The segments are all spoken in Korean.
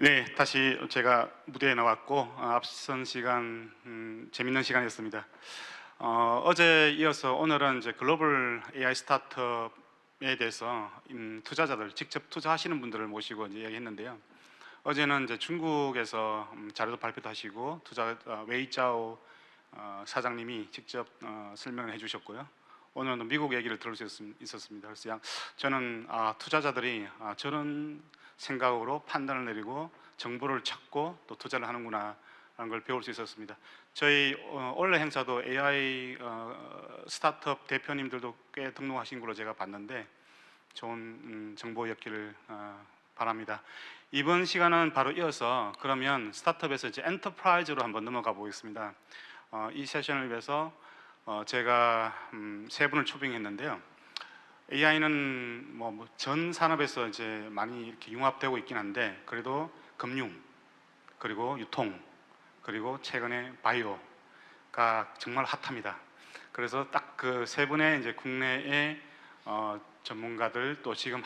네, 다시 제가 무대에 나왔고 앞선 시간 재밌는 시간이었습니다. 어제 이어서 오늘은 이제 글로벌 AI 스타트업에 대해서 투자자들 직접 투자하시는 분들을 모시고 이제 이야기했는데요. 어제는 이제 중국에서 자료도 발표도 하시고 투자 웨이짜오 사장님이 직접 설명을 해주셨고요. 오늘은 미국 얘기를 들을 수 있었습니다. 그래서 저는 투자자들이 저런 생각으로 판단을 내리고 정보를 찾고 또 투자를 하는구나 라는 걸 배울 수 있었습니다. 저희 원래 행사도 AI 스타트업 대표님들도 꽤 등록하신 걸로 제가 봤는데 좋은 정보였기를 바랍니다. 이번 시간은 바로 이어서 그러면 스타트업에서 이제 엔터프라이즈로 한번 넘어가 보겠습니다. 이 세션을 위해서 제가 세 분을 초빙했는데요. AI는 뭐 전 산업에서 이제 많이 이렇게 융합되고 있긴 한데 그래도 금융 그리고 유통 그리고 최근에 바이오가 정말 핫합니다. 그래서 딱 그 세 분의 이제 국내의 전문가들 또 지금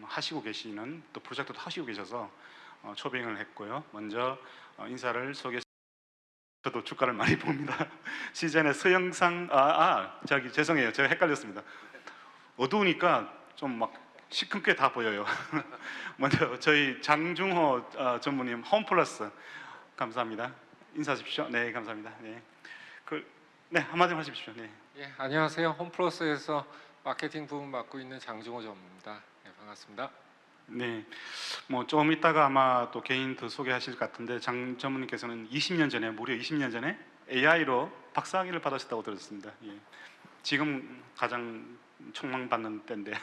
하시고 계시는 또 프로젝트도 하시고 계셔서 초빙을 했고요. 먼저 인사를 소개. 저도 주가를 많이 봅니다. 시즌의 서영상 저기 죄송해요. 제가 헷갈렸습니다. 어두우니까 좀 막 시큼게 다 보여요. 먼저 저희 장중호 전무님 홈플러스 감사합니다. 인사하십시오. 네, 감사합니다. 네, 네 한마디만 하십시오. 네. 예, 안녕하세요. 홈플러스에서 마케팅 부분 맡고 있는 장중호 전무입니다. 네, 반갑습니다. 네, 뭐 좀 이따가 아마 또 개인 더 소개하실 것 같은데 장 전무님께서는 20년 전에 무려 20년 전에 AI로 박사학위를 받으셨다고 들었습니다. 예. 지금 가장 촉망받는 때인데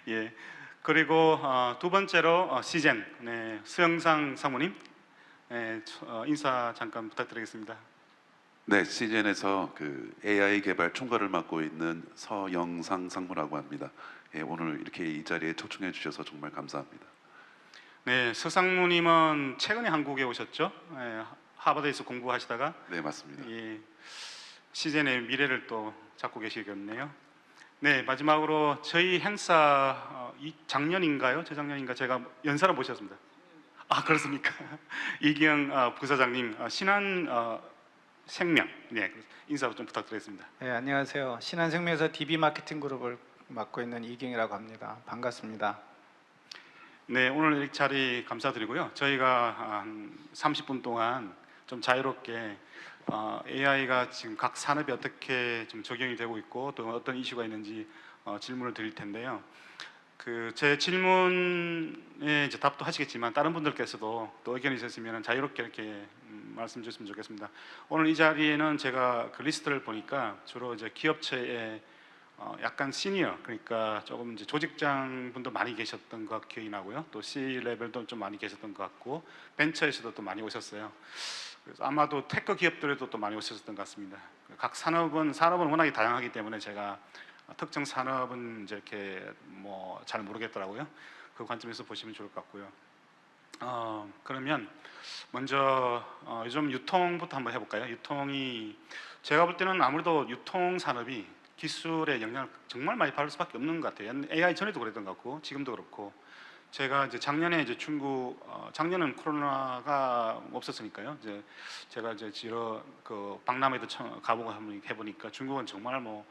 예. 그리고 두 번째로 시젠 네, 수영상 사모님 네, 인사 잠깐 부탁드리겠습니다. 네, 시즌에서 그 AI 개발 총괄을 맡고 있는 서영상 상무라고 합니다. 예, 오늘 이렇게 이 자리에 초청해 주셔서 정말 감사합니다. 네, 서상무님은 최근에 한국에 오셨죠? 예, 하버드에서 공부하시다가 네, 맞습니다. 예, 시젠의 미래를 또 잡고 계시겠네요. 네, 마지막으로 저희 행사 작년인가요? 재작년인가 제가 연사로 모셨습니다. 그렇습니까? 이기영 부사장님 신한 생명 네, 인사 좀 부탁드리겠습니다. 네, 안녕하세요. 신한생명에서 DB 마케팅 그룹을 맡고 있는 이경이라고 합니다. 반갑습니다. 네, 오늘 이 자리 감사드리고요. 저희가 한 30분 동안 좀 자유롭게 AI가 지금 각 산업에 어떻게 좀 적용이 되고 있고 또 어떤 이슈가 있는지 질문을 드릴 텐데요. 그 제 질문에 이제 답도 하시겠지만 다른 분들께서도 또 의견이 있으시면 자유롭게 이렇게 말씀 주셨으면 좋겠습니다. 오늘 이 자리에는 제가 그 리스트를 보니까 주로 이제 기업체에 약간 시니어 그러니까 조금 이제 조직장 분도 많이 계셨던 것 기억이 나고요. 또 C 레벨도 좀 많이 계셨던 것 같고 벤처에서도 또 많이 오셨어요. 그래서 아마도 테크 기업들에도 또 많이 오셨던 것 같습니다. 각 산업은 워낙에 다양하기 때문에 제가 특정 산업은 이제 이렇게 뭐 잘 모르겠더라고요. 그 관점에서 보시면 좋을 것 같고요. 그러면 먼저 요즘 유통부터 한번 해볼까요? 유통이 제가 볼 때는 아무래도 유통 산업이 기술의 영향을 정말 많이 받을 수밖에 없는 것 같아요. AI 전에도 그랬던 것 같고 지금도 그렇고 제가 이제 작년에 이제 중국 작년은 코로나가 없었으니까요. 이제 제가 이제 지러 그 박람회도 가보고 한번 해보니까 중국은 정말 뭐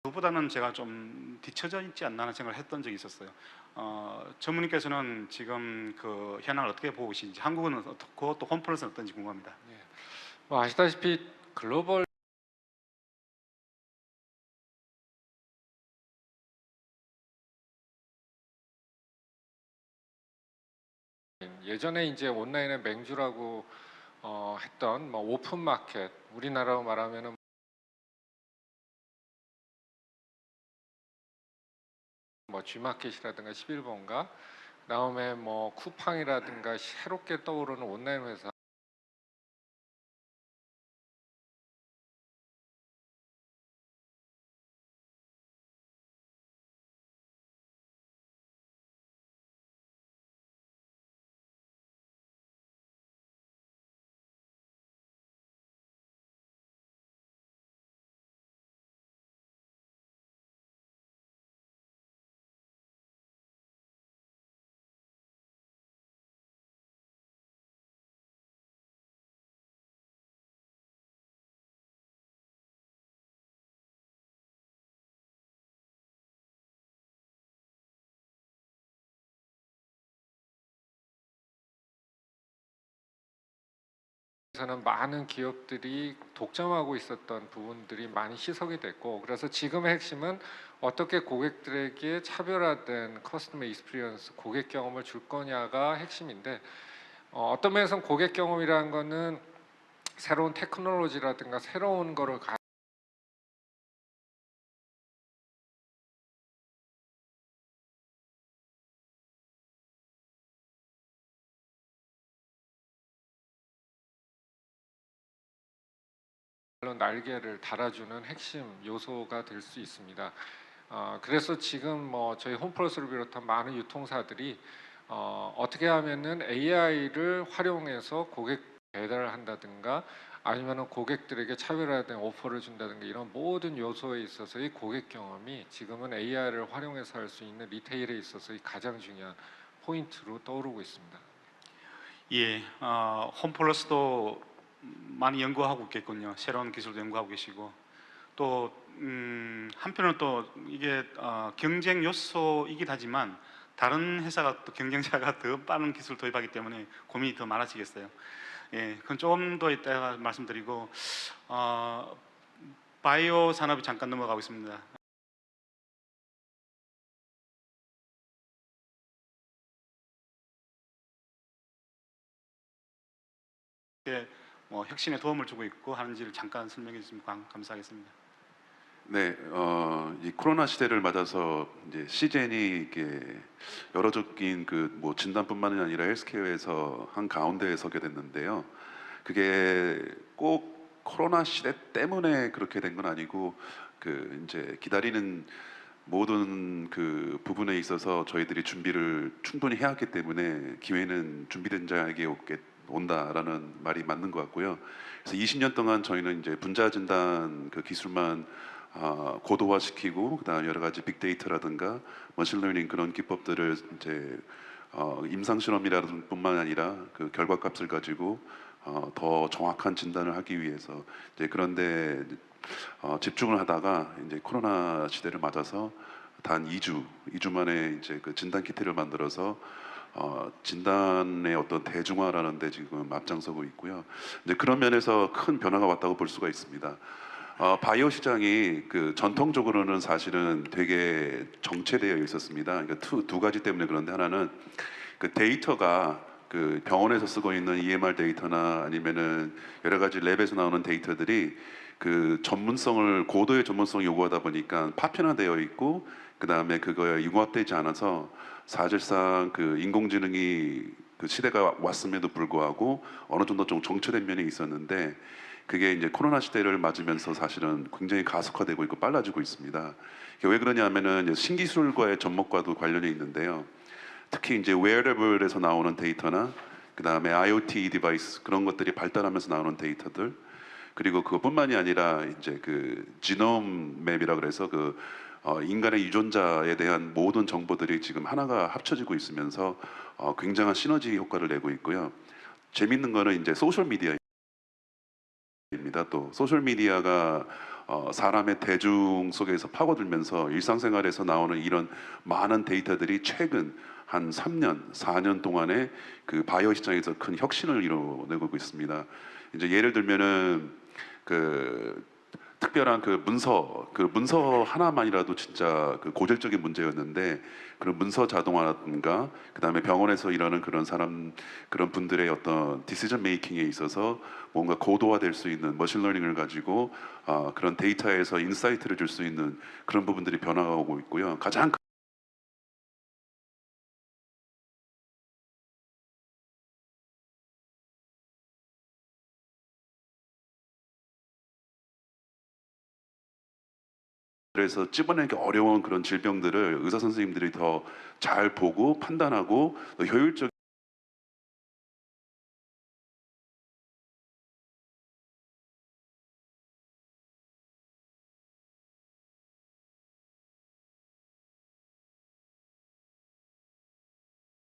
그보다는 제가 좀 뒤처져 있지 않나 하는 생각을 했던 적이 있었어요. 전무님께서는 지금 그 현황을 어떻게 보고 계신지 한국은 어떻고 또 홈플러스는 어떤지 궁금합니다. 예, 뭐 아시다시피 글로벌 예전에 이제 온라인에 맹주라고 했던 뭐 오픈 마켓 우리나라로 말하면은 뭐 G마켓이라든가 11번가 그다음에 뭐 쿠팡이라든가 새롭게 떠오르는 온라인 회사 에서는 많은 기업들이 독점하고 있었던 부분들이 많이 희석이 됐고, 그래서 지금의 핵심은 어떻게 고객들에게 차별화된 커스터머 익스피리언스, 고객 경험을 줄 거냐가 핵심인데, 어떤 면에서는 고객 경험이라는 거는 새로운 테크놀로지라든가 새로운 거를 날개를 달아주는 핵심 요소가 될 수 있습니다. 그래서 지금 뭐 저희 홈플러스를 비롯한 많은 유통사들이 어떻게 하면은 AI를 활용해서 고객 배달을 한다든가 아니면은 고객들에게 차별화된 오퍼를 준다든가 이런 모든 요소에 있어서의 고객 경험이 지금은 AI를 활용해서 할 수 있는 리테일에 있어서의 가장 중요한 포인트로 떠오르고 있습니다. 예, 홈플러스도 많이 연구하고 있겠군요. 새로운 기술도 연구하고 계시고 또 한편으로 또 이게 경쟁 요소이긴 하지만 다른 회사가 또 경쟁자가 더 빠른 기술 도입하기 때문에 고민이 더 많아지겠어요. 예, 그건 조금 더 이따가 말씀드리고 바이오 산업이 잠깐 넘어가고 있습니다. 뭐 혁신에 도움을 주고 있고 하는지를 잠깐 설명해 주시면 감사하겠습니다. 네, 이 코로나 시대를 맞아서 이제 시젠이 이게 여러적인 그 뭐 진단뿐만이 아니라 헬스케어에서 한 가운데에 서게 됐는데요. 그게 꼭 코로나 시대 때문에 그렇게 된 건 아니고 그 이제 기다리는 모든 그 부분에 있어서 저희들이 준비를 충분히 해왔기 때문에 기회는 준비된 자에게 온다라는 말이 맞는 것 같고요. 그래서 20년 동안 저희는 이제 분자 진단 그 기술만 고도화시키고 그다음 여러 가지 빅데이터라든가 머신러닝 그런 기법들을 이제 임상 실험이라는 뿐만 아니라 그 결과값을 가지고 더 정확한 진단을 하기 위해서 이제 그런데 집중을 하다가 이제 코로나 시대를 맞아서 단 2주 만에 이제 그 진단 키트를 만들어서 진단의 어떤 대중화라는 데 지금 앞장서고 있고요. 이제 그런 면에서 큰 변화가 왔다고 볼 수가 있습니다. 바이오 시장이 그 전통적으로는 사실은 되게 정체되어 있었습니다. 그러니까 두 가지 때문에 그런데 하나는 그 데이터가 그 병원에서 쓰고 있는 EMR 데이터나 아니면은 여러 가지 랩에서 나오는 데이터들이 그 전문성을 고도의 전문성을 요구하다 보니까 파편화되어 있고 그 다음에 그거에 융합되지 않아서 사실상 그 인공지능이 그 시대가 왔음에도 불구하고 어느 정도 좀 정체된 면이 있었는데 그게 이제 코로나 시대를 맞으면서 사실은 굉장히 가속화되고 있고 빨라지고 있습니다. 왜 그러냐면은 신기술과의 접목과도 관련이 있는데요. 특히 이제 웨어러블에서 나오는 데이터나 그 다음에 IoT 디바이스 그런 것들이 발달하면서 나오는 데이터들 그리고 그것뿐만이 아니라 이제 그 지놈 맵이라 그래서 그 인간의 유전자에 대한 모든 정보들이 지금 하나가 합쳐지고 있으면서 굉장한 시너지 효과를 내고 있고요. 재밌는 거는 이제 소셜 미디어입니다. 또 소셜 미디어가 사람의 대중 속에서 파고들면서 일상생활에서 나오는 이런 많은 데이터들이 최근 한 3년, 4년 동안에 그 바이오 시장에서 큰 혁신을 이뤄내고 있습니다. 이제 예를 들면은 그 특별한 그 문서 하나만이라도 진짜 그 고질적인 문제였는데 그런 문서 자동화라든가 그다음에 병원에서 일하는 그런 분들의 어떤 디시전 메이킹에 있어서 뭔가 고도화될 수 있는 머신러닝을 가지고 그런 데이터에서 인사이트를 줄 수 있는 그런 부분들이 변화가 오고 있고요. 가장 그래서 찝어내기 어려운 그런 질병들을 의사 선생님들이 더 잘 보고 판단하고 더 효율적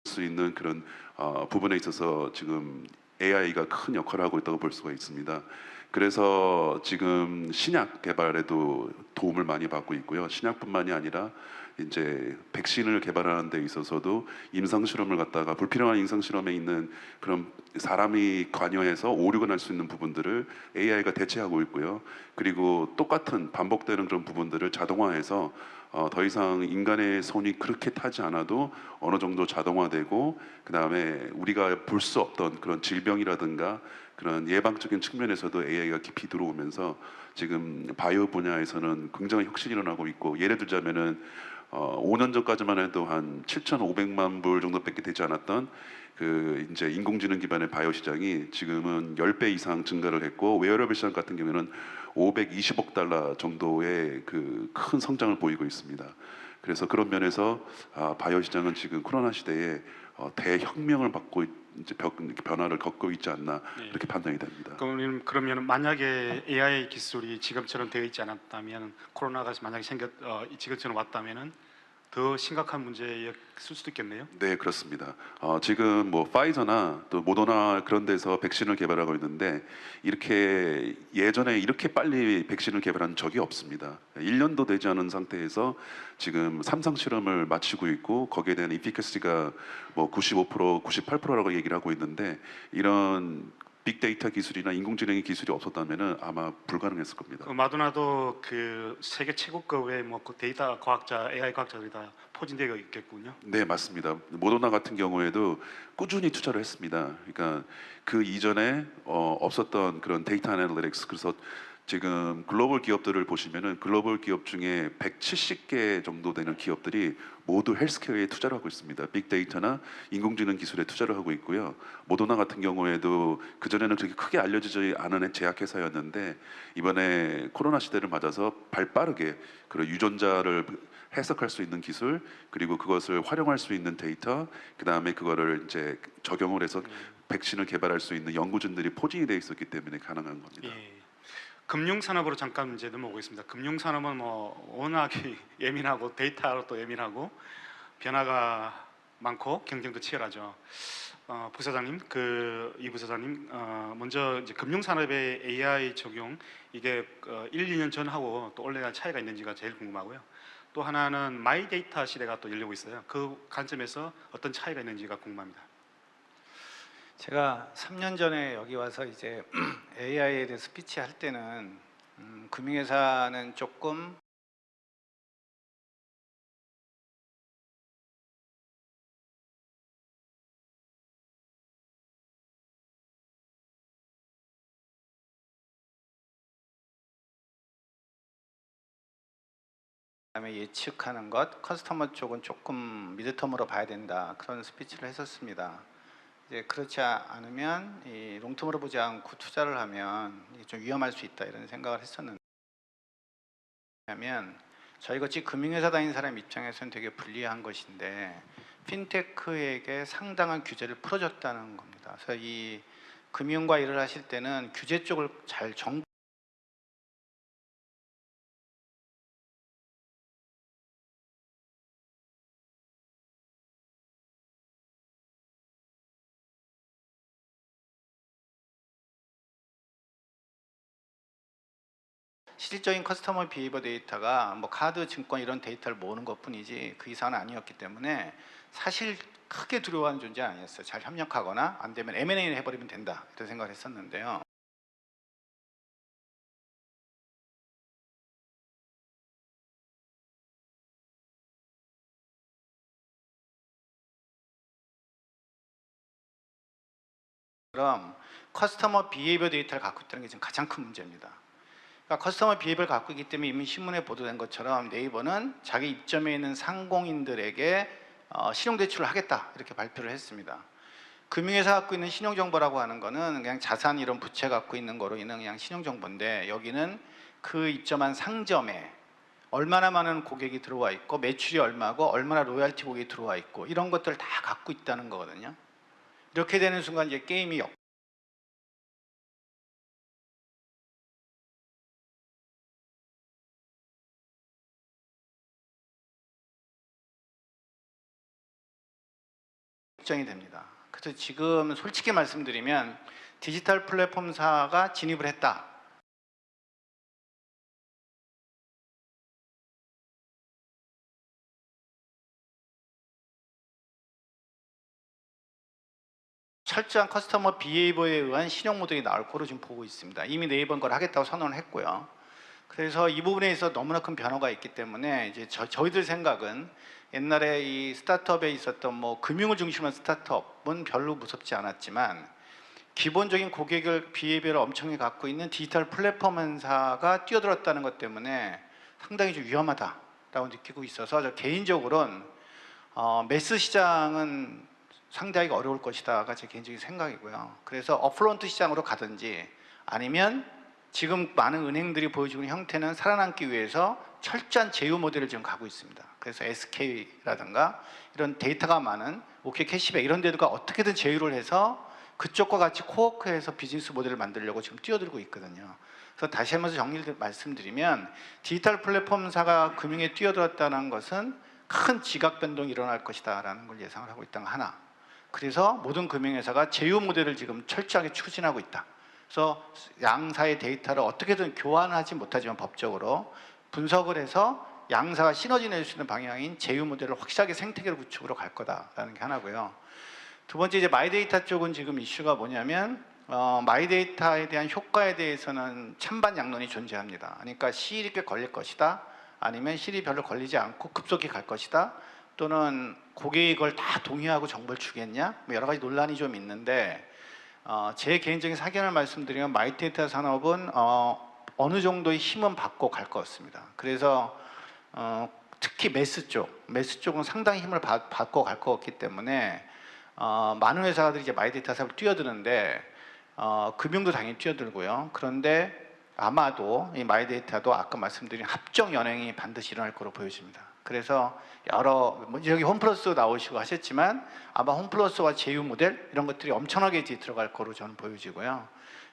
수 있는 그런 부분에 있어서 지금 AI가 큰 역할을 하고 있다고 볼 수가 있습니다. 그래서 지금 신약 개발에도 도움을 많이 받고 있고요. 신약뿐만이 아니라 이제 백신을 개발하는 데 있어서도 임상 실험을 갖다가 불필요한 임상 실험에 있는 그런 사람이 관여해서 오류가 날 수 있는 부분들을 AI가 대체하고 있고요. 그리고 똑같은 반복되는 그런 부분들을 자동화해서 더 이상 인간의 손이 그렇게 타지 않아도 어느 정도 자동화되고, 그 다음에 우리가 볼 수 없던 그런 질병이라든가 그런 예방적인 측면에서도 AI가 깊이 들어오면서 지금 바이오 분야에서는 굉장히 혁신이 일어나고 있고, 예를 들자면은 5년 전까지만 해도 한 7,500만 불 정도밖에 되지 않았던 그 이제 인공지능 기반의 바이오 시장이 지금은 10배 이상 증가를 했고, 웨어러블 시장 같은 경우에는 520억 달러 정도의 그 큰 성장을 보이고 있습니다. 그래서 그런 면에서 바이오 시장은 지금 코로나 시대에 대혁명을 받고 이제 변화를 겪고 있지 않나, 네. 이렇게 판단이 됩니다. 그러면 만약에 AI 기술이 지금처럼 되어 있지 않았다면, 코로나가 만약에 지금처럼 왔다면은 더 심각한 문제였을 수도 있겠네요. 네, 그렇습니다. 지금 뭐 파이저나 또 모더나 그런 데서 백신을 개발하고 있는데, 이렇게 예전에 이렇게 빨리 백신을 개발한 적이 없습니다. 1년도 되지 않은 상태에서 지금 3상 실험을 마치고 있고, 거기에 대한 이피커시가 뭐 95%, 98%라고 얘기를 하고 있는데, 이런 빅데이터 기술이나 인공지능 기술이 없었다면은 아마 불가능했을 겁니다. 그 마도나도 그 세계 최고급의 그 데이터 과학자, AI 과학자들이 다 포진되어 있겠군요. 네, 맞습니다. 모더나 같은 경우에도 꾸준히 투자를 했습니다. 그러니까 그 이전에 없었던 그런 데이터 애널리틱스, 그래서 지금 글로벌 기업들을 보시면은 글로벌 기업 중에 170개 정도 되는 기업들이 모두 헬스케어에 투자를 하고 있습니다. 빅데이터나 인공지능 기술에 투자를 하고 있고요. 모더나 같은 경우에도 그전에는 그렇게 크게 알려지지 않은 제약회사였는데, 이번에 코로나 시대를 맞아서 발빠르게 그런 유전자를 해석할 수 있는 기술, 그리고 그것을 활용할 수 있는 데이터, 그 다음에 그거를 이제 적용을 해서 백신을 개발할 수 있는 연구진들이 포진이 되어 있었기 때문에 가능한 겁니다. 예. 금융 산업으로 잠깐 이제 넘어오겠습니다. 금융 산업은 뭐 워낙에 예민하고 데이터로 또 예민하고 변화가 많고 경쟁도 치열하죠. 부사장님, 이 부사장님, 먼저 이제 금융 산업의 AI 적용, 이게 1, 2년 전하고 또 올해가 차이가 있는지가 제일 궁금하고요. 또 하나는 마이 데이터 시대가 또 열리고 있어요. 그 관점에서 어떤 차이가 있는지가 궁금합니다. 제가 3년 전에 여기 와서 이제 AI에 대해서 피치할 때는 금융회사는 조금 그다음에 예측하는 것, 커스터머 쪽은 조금 미드텀으로 봐야 된다, 그런 스피치를 했었습니다. 이제 그렇지 않으면 이 롱텀으로 보지 않고 투자를 하면 이게 좀 위험할 수 있다, 이런 생각을 했었는데, 하면 저희같이 금융회사 다니는 사람 입장에서는 되게 불리한 것인데 핀테크에게 상당한 규제를 풀어줬다는 겁니다. 그래서 이 금융과 일을 하실 때는 규제 쪽을 잘 실질적인 커스터머 비헤이버 데이터가 뭐 카드, 증권 이런 데이터를 모으는 것뿐이지 그 이상은 아니었기 때문에 사실 크게 두려워하는 존재 아니었어요. 잘 협력하거나 안 되면 M&A를 해버리면 된다, 이런 생각을 했었는데요. 그럼 커스터머 비헤이버 데이터를 갖고 있다는 게 지금 가장 큰 문제입니다. 그러니까 커스터머 비헤이버를 갖고 있기 때문에 이미 신문에 보도된 것처럼 네이버는 자기 입점에 있는 상공인들에게 신용대출을 하겠다, 이렇게 발표를 했습니다. 금융회사 갖고 있는 신용정보라고 하는 거는 그냥 자산 이런 부채 갖고 있는 거로 있는 그냥 신용정보인데, 여기는 그 입점한 상점에 얼마나 많은 고객이 들어와 있고 매출이 얼마고 얼마나 로열티 고객이 들어와 있고 이런 것들을 다 갖고 있다는 거거든요. 이렇게 되는 순간 이제 게임이 걱정이 됩니다. 그래서 지금 솔직히 말씀드리면 디지털 플랫폼사가 진입을 했다, 철저한 커스터머 비헤이버에 의한 신용 모델이 나올 거로 지금 보고 있습니다. 이미 네이버는 그걸 하겠다고 선언을 했고요. 그래서 이 부분에 있어 너무나 큰 변화가 있기 때문에 이제 저희들 생각은 옛날에 이 스타트업에 있었던 뭐 금융을 중심으로 한 스타트업은 별로 무섭지 않았지만 기본적인 고객을 비헤이비어를 엄청나게 갖고 있는 디지털 플랫폼 회사가 뛰어들었다는 것 때문에 상당히 좀 위험하다라고 느끼고 있어서 저 개인적으로는 매스 시장은 상대하기가 어려울 것이다가 제 개인적인 생각이고요. 그래서 업프론트 시장으로 가든지 아니면 지금 많은 은행들이 보여주고 있는 형태는 살아남기 위해서 철저한 제휴 모델을 지금 가고 있습니다. 그래서 SK라든가 이런 데이터가 많은 OK 캐시백 이런 데들과 어떻게든 제휴를 해서 그쪽과 같이 코워크해서 비즈니스 모델을 만들려고 지금 뛰어들고 있거든요. 그래서 다시 한번 정리를 말씀드리면 디지털 플랫폼사가 금융에 뛰어들었다는 것은 큰 지각 변동이 일어날 것이다라는 걸 예상을 하고 있다는 거 하나. 그래서 모든 금융회사가 제휴 모델을 지금 철저하게 추진하고 있다. 그래서 양사의 데이터를 어떻게든 교환하지 못하지만 법적으로 분석을 해서 양사가 시너지 낼 수 있는 방향인 제휴 모델을 확실하게 생태계를 구축으로 갈 거다라는 게 하나고요. 두 번째 이제 마이데이터 쪽은 지금 이슈가 뭐냐면 마이데이터에 대한 효과에 대해서는 찬반 양론이 존재합니다. 그러니까 시일이 꽤 걸릴 것이다. 아니면 시일이 별로 걸리지 않고 급속히 갈 것이다. 또는 고객이 이걸 다 동의하고 정보를 주겠냐? 뭐 여러 가지 논란이 좀 있는데 제 개인적인 사견을 말씀드리면 마이데이터 산업은 어느 정도의 힘은 받고 갈 것 같습니다. 그래서 특히 매스 쪽은 상당히 힘을 받고 갈 것 같기 때문에 많은 회사들이 이제 마이데이터 산업을 뛰어드는데 금융도 당연히 뛰어들고요. 그런데 아마도 이 마이데이터도 아까 말씀드린 합종 연행이 반드시 일어날 거로 보여집니다. 그래서 여기 홈플러스 나오시고 하셨지만 아마 홈플러스와 제휴 모델 이런 것들이 엄청나게 이제 들어갈 거로 저는 보여지고요.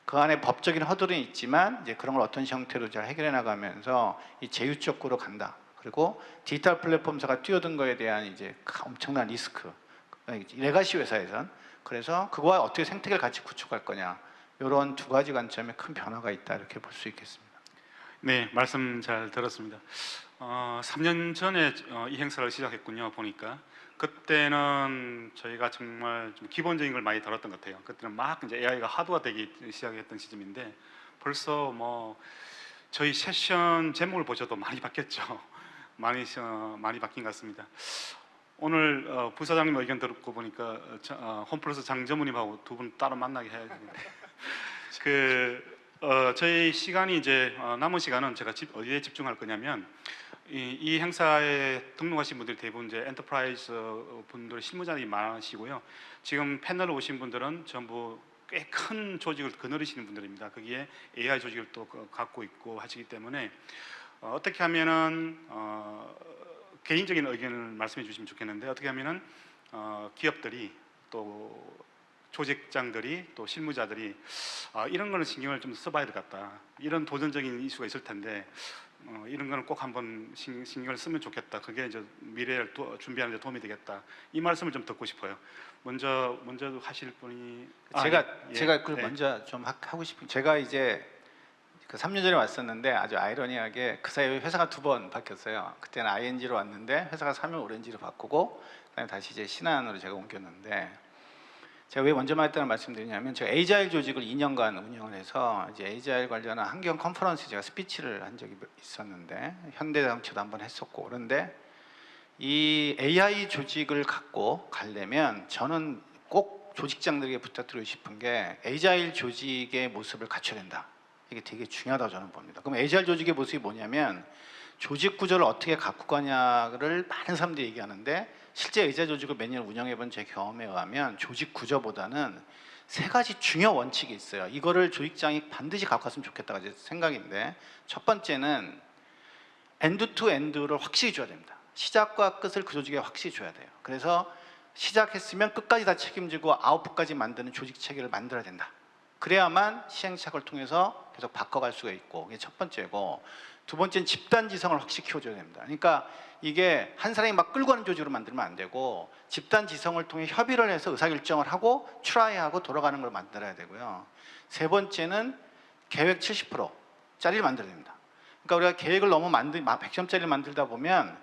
그 안에 법적인 허들은 있지만 이제 그런 걸 어떤 형태로 잘 해결해 나가면서 이 제휴 쪽으로 간다. 그리고 디지털 플랫폼사가 뛰어든 거에 대한 이제 엄청난 리스크, 레가시 회사에선 그래서 그거와 어떻게 생태계를 같이 구축할 거냐 이런 두 가지 관점에 큰 변화가 있다 이렇게 볼 수 있겠습니다. 네, 말씀 잘 들었습니다. 3년 전에 이 행사를 시작했군요. 보니까 그때는 저희가 정말 좀 기본적인 걸 많이 다뤘던 것 같아요. 그때는 막 이제 AI가 하드화되기 시작했던 시점인데 벌써 뭐 저희 세션 제목을 보셔도 많이 바뀌었죠. 많이 바뀐 것 같습니다. 오늘 부사장님 의견 듣고 보니까 홈플러스 장전무님하고 두 분 따로 만나게 해야 되는데 저희 시간이 이제 남은 시간은 제가 어디에 집중할 거냐면 이 행사에 등록하신 분들이 대부분 이제 엔터프라이즈 분들 실무자들이 많으시고요. 지금 패널에 오신 분들은 전부 꽤 큰 조직을 거느리시는 분들입니다. 거기에 AI 조직을 또 갖고 있고 하시기 때문에 어떻게 하면은 개인적인 의견을 말씀해 주시면 좋겠는데 어떻게 하면은 기업들이 또 조직장들이 또 실무자들이 이런 거는 신경을 좀 써봐야 될 것 같다. 이런 도전적인 이슈가 있을 텐데 이런 거는 꼭 한번 신경을 쓰면 좋겠다. 그게 이제 미래를 준비하는 데 도움이 되겠다. 이 말씀을 좀 듣고 싶어요. 먼저 하실 분이 제가 그걸 먼저 좀 하고 싶은 제가 이제 그 3년 전에 왔었는데 아주 아이러니하게 그 사이에 회사가 2번 바뀌었어요. 그때는 ING로 왔는데 회사가 사면 오렌지로 바꾸고 그다음에 다시 이제 신한으로 제가 옮겼는데 제가 왜 먼저 말했다는 말씀드리냐면 제가 에이자일 조직을 2년간 운영을 해서 이제 에이자일 관련한 환경 컨퍼런스 제가 스피치를 한 적이 있었는데 현대자동차도 한번 했었고 그런데 이 AI 조직을 갖고 가려면 저는 꼭 조직장들에게 부탁드리고 싶은 게 에이자일 조직의 모습을 갖춰야 된다. 이게 되게 중요하다고 저는 봅니다. 그럼 에이자일 조직의 모습이 뭐냐면 조직 구조를 어떻게 갖고 가냐를 많은 사람들이 얘기하는데 실제 에이자일 조직을 몇 년 운영해 본 제 경험에 의하면 조직 구조보다는 3가지 중요 원칙이 있어요. 이거를 조직장이 반드시 갖고 갔으면 좋겠다가 제 생각인데 첫 번째는 엔드 투 엔드를 확실히 줘야 됩니다. 시작과 끝을 그 조직에 확실히 줘야 돼요. 그래서 시작했으면 끝까지 다 책임지고 아웃풋까지 만드는 조직 체계를 만들어야 된다. 그래야만 시행착오를 통해서 계속 바꿔갈 수가 있고 이게 첫 번째고 두 번째는 집단 지성을 확실히 키워줘야 됩니다. 그러니까 이게 한 사람이 막 끌고 가는 조직으로 만들면 안 되고 집단 지성을 통해 협의를 해서 의사결정을 하고 트라이하고 돌아가는 걸 만들어야 되고요. 세 번째는 계획 70%짜리를 만들어야 됩니다. 그러니까 우리가 계획을 너무 100점짜리를 만들다 보면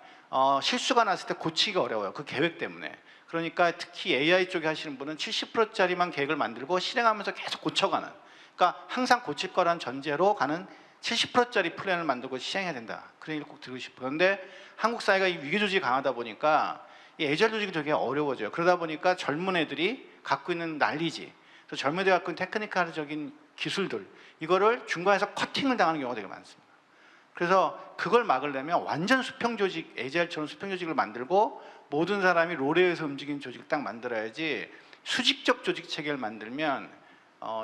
실수가 났을 때 고치기가 어려워요. 그 계획 때문에. 그러니까 특히 AI 쪽에 하시는 분은 70%짜리만 계획을 만들고 실행하면서 계속 고쳐가는. 그러니까 항상 고칠 거란 전제로 가는 70%짜리 플랜을 만들고 시행해야 된다. 그런 얘기를 꼭 드리고 싶어요. 그런데 한국 사회가 이 위기 조직이 강하다 보니까 이 애절 조직이 되게 어려워져요. 그러다 보니까 젊은 애들이 갖고 있는 난리지, 또 젊은 애들이 갖고 있는 테크니컬적인 기술들, 이거를 중간에서 커팅을 당하는 경우가 되게 많습니다. 그래서 그걸 막으려면 완전 수평 조직, 애절처럼 수평 조직을 만들고 모든 사람이 롤에 의해서 움직이는 조직을 딱 만들어야지, 수직적 조직 체계를 만들면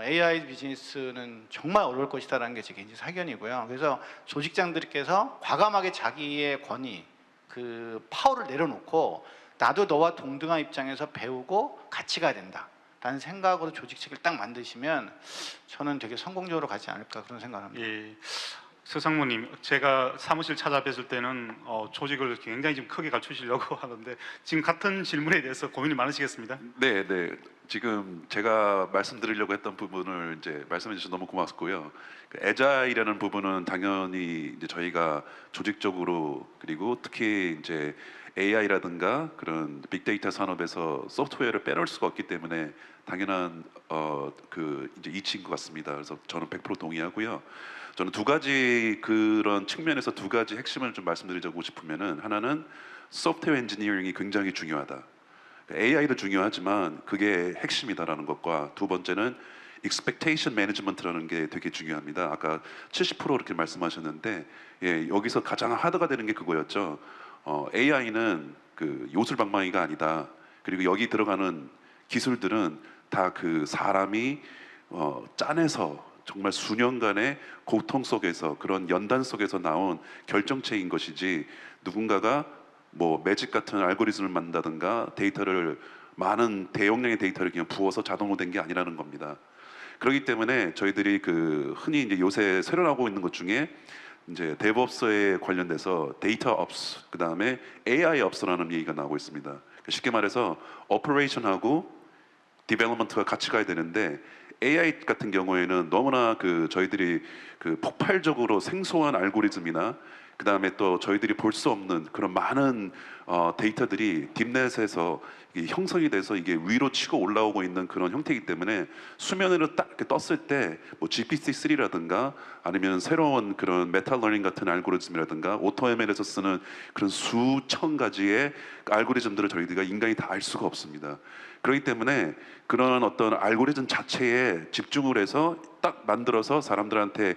AI 비즈니스는 정말 어려울 것이다라는 게 제 개인적 사견이고요. 그래서 조직장들께서 과감하게 자기의 권위, 그 파워를 내려놓고 나도 너와 동등한 입장에서 배우고 같이 가야 된다라는 생각으로 조직 체계를 딱 만드시면 저는 되게 성공적으로 가지 않을까 그런 생각을 합니다. 예. 서상무님, 제가 사무실 찾아뵀을 때는 조직을 굉장히 좀 크게 갖추시려고 하는데 지금 같은 질문에 대해서 고민이 많으시겠습니다. 네, 네. 지금 제가 말씀드리려고 했던 부분을 이제 말씀해 주셔서 너무 고맙고요. 그 애자일이라는 부분은 당연히 이제 저희가 조직적으로, 그리고 특히 이제 AI라든가 그런 빅데이터 산업에서 소프트웨어를 빼놓을 수가 없기 때문에 당연한 그 이제 이치인 것 같습니다. 그래서 저는 100% 동의하고요. 저는 두 가지 그런 측면에서 두 가지 핵심을 좀 말씀드리고 싶으면은, 하나는 소프트웨어 엔지니어링이 굉장히 중요하다. AI도 중요하지만 그게 핵심이다라는 것과, 두 번째는 expectation management라는 게 되게 중요합니다. 아까 70% 이렇게 말씀하셨는데, 예, 여기서 가장 하드가 되는 게 그거였죠. AI는 그 요술방망이가 아니다. 그리고 여기 들어가는 기술들은 다 그 사람이 짜내서 정말 수년간의 고통 속에서, 그런 연단 속에서 나온 결정체인 것이지, 누군가가 뭐 매직 같은 알고리즘을 만든다든가 데이터를, 많은 대용량의 데이터를 그냥 부어서 자동으로 된 게 아니라는 겁니다. 그렇기 때문에 저희들이 그 흔히 이제 요새 새로 나오고 있는 것 중에 이제 데브옵스에 관련돼서 데이터 업스, 그 다음에 AI 업스라는 얘기가 나오고 있습니다. 쉽게 말해서 오퍼레이션하고 디벨롭먼트가 같이 가야 되는데, AI 같은 경우에는 너무나 그 저희들이 그 폭발적으로 생소한 알고리즘이나, 그 다음에 또 저희들이 볼 수 없는 그런 많은 데이터들이 딥넷에서 이게 형성이 돼서 이게 위로 치고 올라오고 있는 그런 형태이기 때문에, 수면으로 딱 이렇게 떴을 때 뭐 GPT-3라든가 아니면 새로운 그런 메타러닝 같은 알고리즘이라든가 오토ML에서 쓰는 그런 수천 가지의 알고리즘들을 저희가 인간이 다 알 수가 없습니다. 그렇기 때문에 그런 어떤 알고리즘 자체에 집중을 해서 딱 만들어서 사람들한테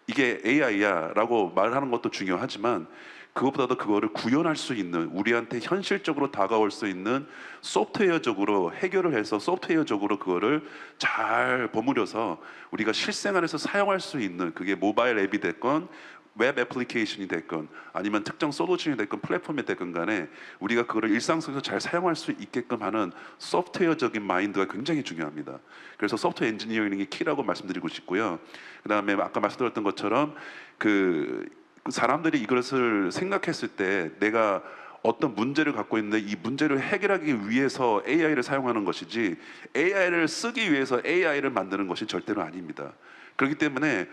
이게 AI야 라고 말하는 것도 중요하지만, 그것보다도 그거를 구현할 수 있는, 우리한테 현실적으로 다가올 수 있는 소프트웨어적으로 해결을 해서 소프트웨어적으로 그거를 잘 버무려서 우리가 실생활에서 사용할 수 있는, 그게 모바일 앱이 됐건 웹 애플리케이션이 됐건 아니면 특정 솔루션이 됐건 플랫폼이 됐건 간에 우리가 그거를 일상 속에서 잘 사용할 수 있게끔 하는 소프트웨어적인 마인드가 굉장히 중요합니다. 그래서 소프트웨어 엔지니어링이 키라고 말씀드리고 싶고요. 그 다음에 아까 말씀드렸던 것처럼 그 사람들이 이것을 생각했을 때, 내가 어떤 문제를 갖고 있는데 이 문제를 해결하기 위해서 AI를 사용하는 것이지, AI를 쓰기 위해서 AI를 만드는 것이 절대로 아닙니다. 그렇기 때문에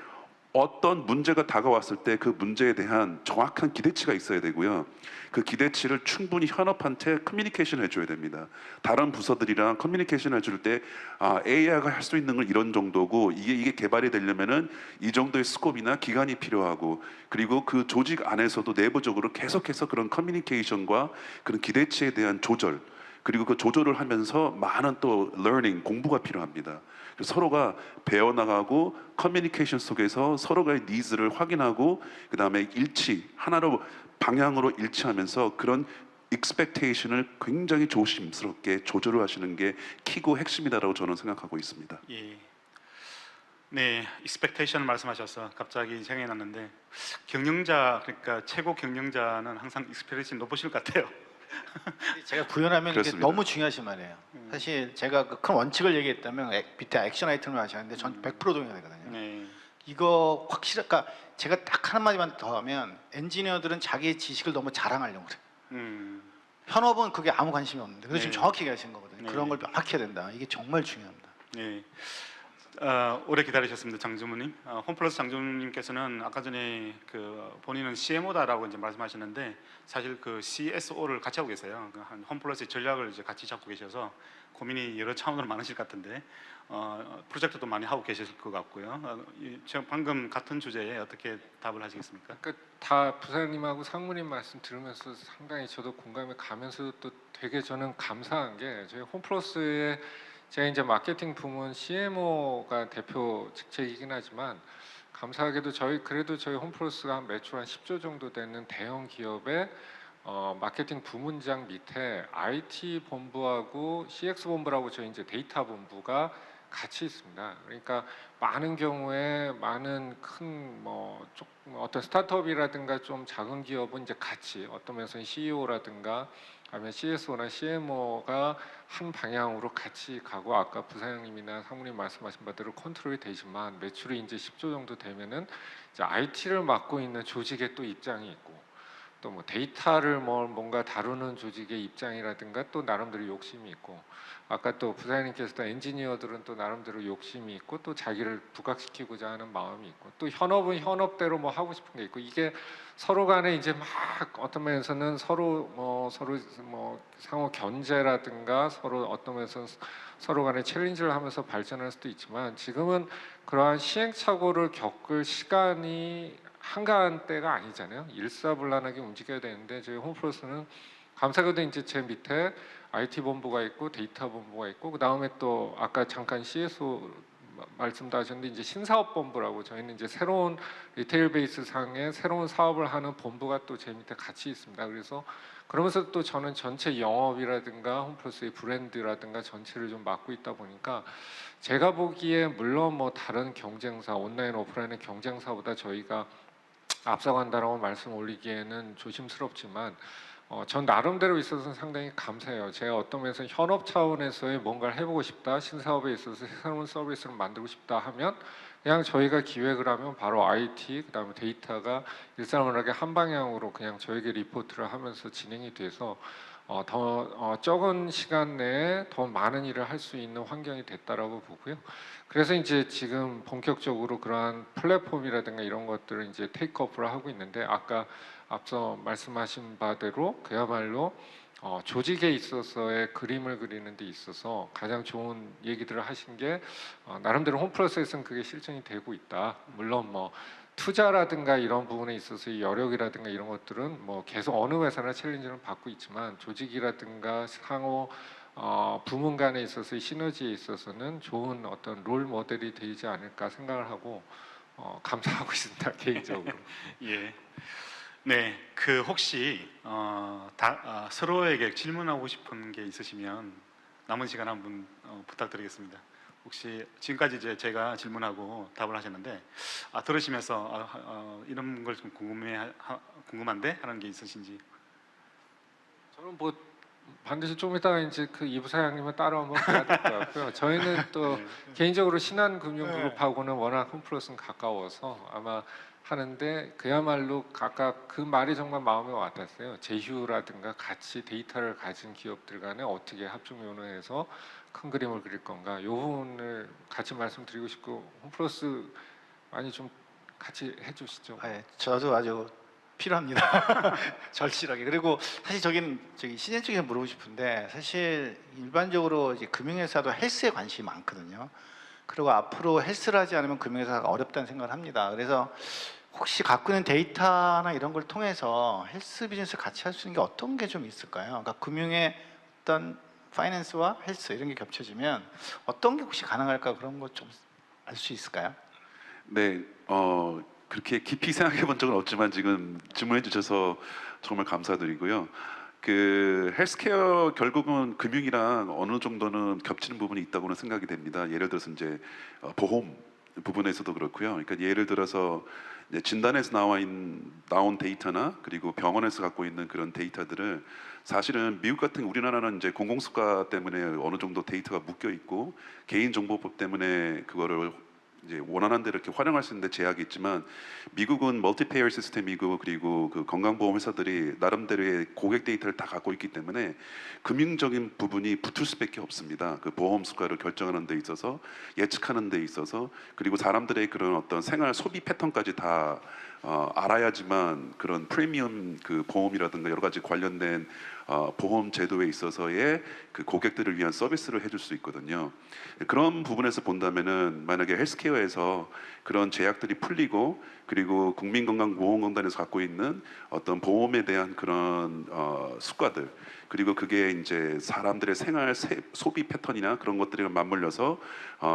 어떤 문제가 다가왔을 때 그 문제에 대한 정확한 기대치가 있어야 되고요. 그 기대치를 충분히 현업한테 커뮤니케이션 해줘야 됩니다. 다른 부서들이랑 커뮤니케이션 해줄 때, AI가 할 수 있는 건 이런 정도고, 이게 개발이 되려면은 이 정도의 스코프나 기간이 필요하고, 그리고 그 조직 안에서도 내부적으로 계속해서 그런 커뮤니케이션과 그런 기대치에 대한 조절, 그리고 그 조절을 하면서 많은 또 learning, 공부가 필요합니다. 서로가 배워나가고 커뮤니케이션 속에서 서로의 니즈를 확인하고, 그 다음에 하나로 방향으로 일치하면서 그런 expectation을 굉장히 조심스럽게 조절을 하시는 게 키고 핵심이다라고 저는 생각하고 있습니다. 예. 네, expectation 말씀하셔서 갑자기 생각이 났는데, 경영자, 그러니까 최고 경영자는 항상 expectation 높으실 것 같아요. 제가 구현하면 이게 그렇습니다. 너무 중요하신 말이에요. 사실 제가 그 큰 원칙을 얘기했다면 밑에 액션 아이템을 하시는데 전 100% 동의하거든요. 네, 이거 그러니까 제가 딱 한마디만 더 하면, 엔지니어들은 자기의 지식을 너무 자랑하려고 그래요. 현업은 그게 아무 관심이 없는데, 그래서 네. 지금 정확히 얘기하신 거거든요. 네. 그런 걸 명확히 해야 된다. 이게 정말 중요합니다. 네. 오래 기다리셨습니다, 장주무님. 홈플러스 장주무님께서는 아까 전에 그 본인은 CMO다라고 이제 말씀하셨는데 사실 그 CSO를 같이 하고 계세요. 한 홈플러스의 전략을 이제 같이 잡고 계셔서 고민이 여러 차원으로 많으실 것 같은데 프로젝트도 많이 하고 계실 것 같고요. 제가 방금 같은 주제에 어떻게 답을 하시겠습니까? 그러니까 다 부사님하고 상무님 말씀 들으면서 상당히 저도 공감이 가면서 또 되게 저는 감사한 게 저희 홈플러스의 제가 이제 마케팅 부문 CMO가 대표 직책이긴 하지만 감사하게도 그래도 저희 홈플러스가 한 매출 한 10조 정도 되는 대형 기업의 마케팅 부문장 밑에 IT 본부하고 CX 본부라고 저희 이제 데이터 본부가 같이 있습니다. 그러니까 많은 경우에 많은 큰 어떤 스타트업이라든가 좀 작은 기업은 이제 같이 어떤 면에서는 CEO라든가 아니면 CSO나 CMO가 한 방향으로 같이 가고 아까 부사장님이나 상무님 말씀하신 바대로 컨트롤이 되지만 매출이 이제 10조 정도 되면은 이제 IT를 맡고 있는 조직의 또 입장이 있고 또 뭐 데이터를 뭔가 다루는 조직의 입장이라든가 또 나름대로 욕심이 있고 아까 또 부사장님께서도 엔지니어들은 또 나름대로 욕심이 있고 또 자기를 부각시키고자 하는 마음이 있고 또 현업은 현업대로 뭐 하고 싶은 게 있고 이게 서로 간에 이제 막 어떤 면에서는 서로 상호 견제라든가 서로 어떤 면에서는 서로 간에 챌린지를 하면서 발전할 수도 있지만 지금은 그러한 시행착오를 겪을 시간이 한가한 때가 아니잖아요. 일사불란하게 움직여야 되는데 저희 홈플러스는 감사하게도 이제 제 밑에 IT 본부가 있고 데이터 본부가 있고 그 다음에 또 아까 잠깐 CSO 말씀도 하셨는데 이제 신사업 본부라고 저희는 이제 새로운 리테일 베이스 상의 새로운 사업을 하는 본부가 또 제 밑에 같이 있습니다. 그래서 그러면서 또 저는 전체 영업이라든가 홈플러스의 브랜드라든가 전체를 좀 맡고 있다 보니까 제가 보기에 물론 뭐 다른 경쟁사 온라인 오프라인의 경쟁사보다 저희가 앞서간다라고 말씀 올리기에는 조심스럽지만 전 나름대로 있어서는 상당히 감사해요. 제가 어떤 면에서 현업 차원에서의 뭔가를 해보고 싶다, 신사업에 있어서 새로운 서비스를 만들고 싶다 하면 그냥 저희가 기획을 하면 바로 IT, 그다음에 데이터가 일사불란하게 한 방향으로 그냥 저에게 리포트를 하면서 진행이 돼서 더 적은 시간 내에 더 많은 일을 할 수 있는 환경이 됐다라고 보고요. 그래서 이제 지금 본격적으로 그러한 플랫폼이라든가 이런 것들을 이제 테이크업을 하고 있는데 아까 앞서 말씀하신 바대로 그야말로 조직에 있어서의 그림을 그리는 데 있어서 가장 좋은 얘기들을 하신 게 나름대로 홈플러스에서는 그게 실천이 되고 있다. 물론 뭐 투자라든가 이런 부분에 있어서의 여력이라든가 이런 것들은 뭐 계속 어느 회사나 챌린지를 받고 있지만 조직이라든가 상호 부문 간에 있어서의 시너지에 있어서는 좋은 어떤 롤 모델이 되지 않을까 생각을 하고 감사하고 있습니다 개인적으로. 예. 네, 그 혹시 서로에게 질문하고 싶은 게 있으시면 남은 시간 한번 부탁드리겠습니다. 혹시 지금까지 이제 제가 질문하고 답을 하셨는데 들으시면서 이런 걸 좀 궁금한데 하는 게 있으신지? 저는 뭐 반드시 좀 이따가 이제 그 이 부사장님은 따로 한번 봐야 될 것 같고요. 저희는 또 개인적으로 신한금융그룹하고는 워낙 홈플러스는 가까워서 아마 하는데 그야말로 각각 그 말이 정말 마음에 와닿았어요. 제휴라든가 같이 데이터를 가진 기업들 간에 어떻게 합종연구해서 큰 그림을 그릴 건가 이 부분을 같이 말씀드리고 싶고 홈플러스 많이 좀 같이 해주시죠. 네, 저도 아주 필요합니다. 절실하게. 그리고 사실 저기 시즌 쪽에 물어보고 싶은데 사실 일반적으로 이제 금융회사도 헬스에 관심이 많거든요. 그리고 앞으로 헬스를 하지 않으면 금융회사가 어렵다는 생각을 합니다. 그래서 혹시 갖고 있는 데이터나 이런 걸 통해서 헬스 비즈니스를 같이 할 수 있는 게 어떤 게 좀 있을까요? 그러니까 금융의 어떤 파이낸스와 헬스 이런 게 겹쳐지면 어떤 게 혹시 가능할까 그런 거 좀 알 수 있을까요? 네, 그렇게 깊이 생각해 본 적은 없지만 지금 질문해 주셔서 정말 감사드리고요. 그 헬스케어 결국은 금융이랑 어느 정도는 겹치는 부분이 있다고는 생각이 됩니다. 예를 들어서 이제 보험 부분에서도 그렇고요. 그러니까 예를 들어서 이제 진단에서 나온 데이터나 그리고 병원에서 갖고 있는 그런 데이터들을 사실은 미국 같은 우리나라는 이제 공공수가 때문에 어느 정도 데이터가 묶여 있고 개인정보법 때문에 그거를 이제 원하는 대로 이렇게 활용할 수 있는데 제약이 있지만 미국은 멀티페이어 시스템이고 그리고 그 건강보험 회사들이 나름대로의 고객 데이터를 다 갖고 있기 때문에 금융적인 부분이 붙을 수밖에 없습니다. 그 보험 수가를 결정하는 데 있어서 예측하는 데 있어서 그리고 사람들의 그런 어떤 생활 소비 패턴까지 다 알아야지만 그런 프리미엄 그 보험이라든가 여러 가지 관련된 보험 제도에 있어서의 그 고객들을 위한 서비스를 해줄 수 있거든요. 그런 부분에서 본다면은 만약에 헬스케어에서 그런 제약들이 풀리고 그리고 국민건강보험공단에서 갖고 있는 어떤 보험에 대한 그런 수가들 그리고 그게 이제 사람들의 생활 소비 패턴이나 그런 것들이랑 맞물려서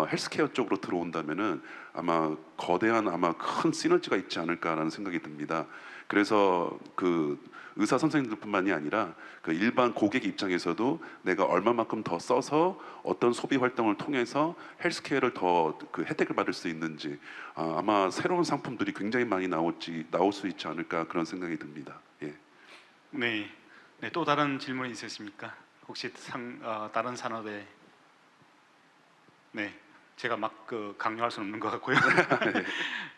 헬스케어 쪽으로 들어온다면은 아마 거대한 아마 큰 시너지가 있지 않을까라는 생각이 듭니다. 그래서 그 의사 선생님들뿐만이 아니라 그 일반 고객 입장에서도 내가 얼마만큼 더 써서 어떤 소비 활동을 통해서 헬스케어를 더 그 혜택을 받을 수 있는지 아마 새로운 상품들이 굉장히 많이 나올 수 있지 않을까 그런 생각이 듭니다. 예. 네. 네, 또 다른 질문이 있으십니까? 혹시 다른 산업에 네, 제가 막 그 강요할 수는 없는 것 같고요.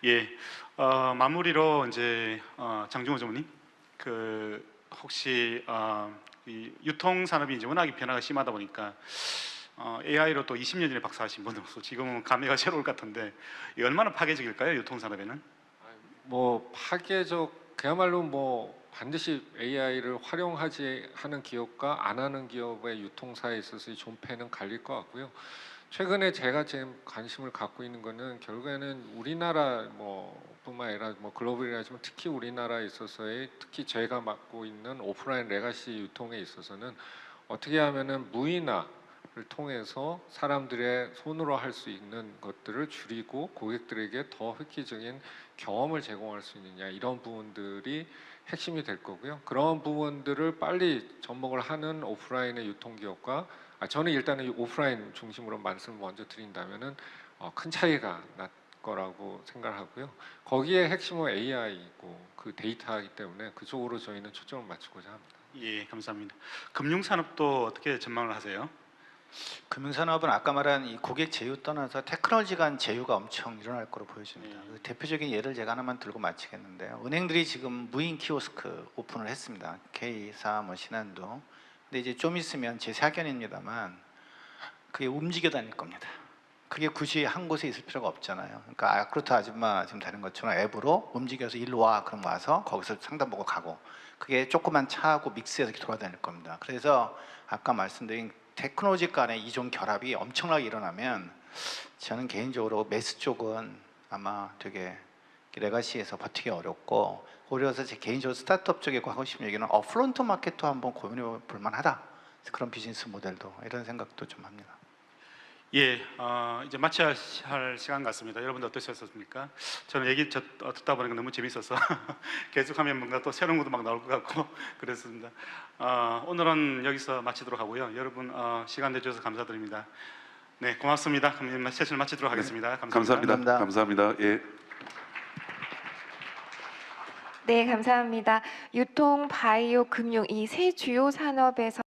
예, 마무리로 이제 장중호 전무님, 그 혹시 이 유통 산업이 이제 워낙에 변화가 심하다 보니까 AI로 또 20년 전에 박사하신 분으로서 지금은 감회가 새로울 것 같은데 이 얼마나 파괴적일까요? 유통 산업에는? 뭐 파괴적 그야말로 뭐 반드시 AI를 활용하지 하는 기업과 안 하는 기업의 유통사에 있어서의 존폐는 갈릴 것 같고요. 최근에 제가 지금 관심을 갖고 있는 거는 결국에는 우리나라 뿐만 아니라 글로벌이라지만 특히 우리나라에 있어서의 특히 제가 맡고 있는 오프라인 레가시 유통에 있어서는 어떻게 하면은 무인화를 통해서 사람들의 손으로 할 수 있는 것들을 줄이고 고객들에게 더 획기적인 경험을 제공할 수 있느냐 이런 부분들이 핵심이 될 거고요. 그런 부분들을 빨리 접목을 하는 오프라인의 유통기업과 저는 일단은 이 오프라인 중심으로 말씀을 먼저 드린다면은 큰 차이가 날 거라고 생각하고요. 거기에 핵심은 AI이고 그 데이터이기 때문에 그쪽으로 저희는 초점을 맞추고자 합니다. 예, 감사합니다. 금융산업도 어떻게 전망을 하세요? 금융산업은 아까 말한 이 고객 제휴 떠나서 테크놀로지 간 제휴가 엄청 일어날 거로 보여집니다. 그 대표적인 예를 제가 하나만 들고 마치겠는데요. 은행들이 지금 무인 키오스크 오픈을 했습니다. K사, 신한도. 근데 이제 좀 있으면 제 사견입니다만 그게 움직여 다닐 겁니다. 그게 굳이 한 곳에 있을 필요가 없잖아요. 그러니까 아크로트 아줌마 지금 다른 것처럼 앱으로 움직여서 일로 와 그럼 와서 거기서 상담 보고 가고 그게 조그만 차하고 믹스해서 이렇게 돌아다닐 겁니다. 그래서 아까 말씀드린 테크놀로지 간의 이종 결합이 엄청나게 일어나면 저는 개인적으로 매스 쪽은 아마 되게 레가시에서 버티기 어렵고 오히려 제 개인적으로 스타트업 쪽에 하고 싶은 얘기는 어플론트 마켓도 한번 고민해 볼 만하다. 그런 비즈니스 모델도 이런 생각도 좀 합니다. 예, 이제 마쳐야 할 시간 같습니다. 여러분들 어떠셨습니까? 저는 얘기 듣다 보니까 너무 재밌어서 계속하면 뭔가 또 새로운 것도 막 나올 것 같고 그랬습니다. 오늘은 여기서 마치도록 하고요. 여러분 시간 내주셔서 감사드립니다. 네, 고맙습니다. 그럼 세션 마치도록 하겠습니다. 감사합니다. 감사합니다. 감사합니다. 예. 네, 감사합니다. 유통, 바이오, 금융 이 세 주요 산업에서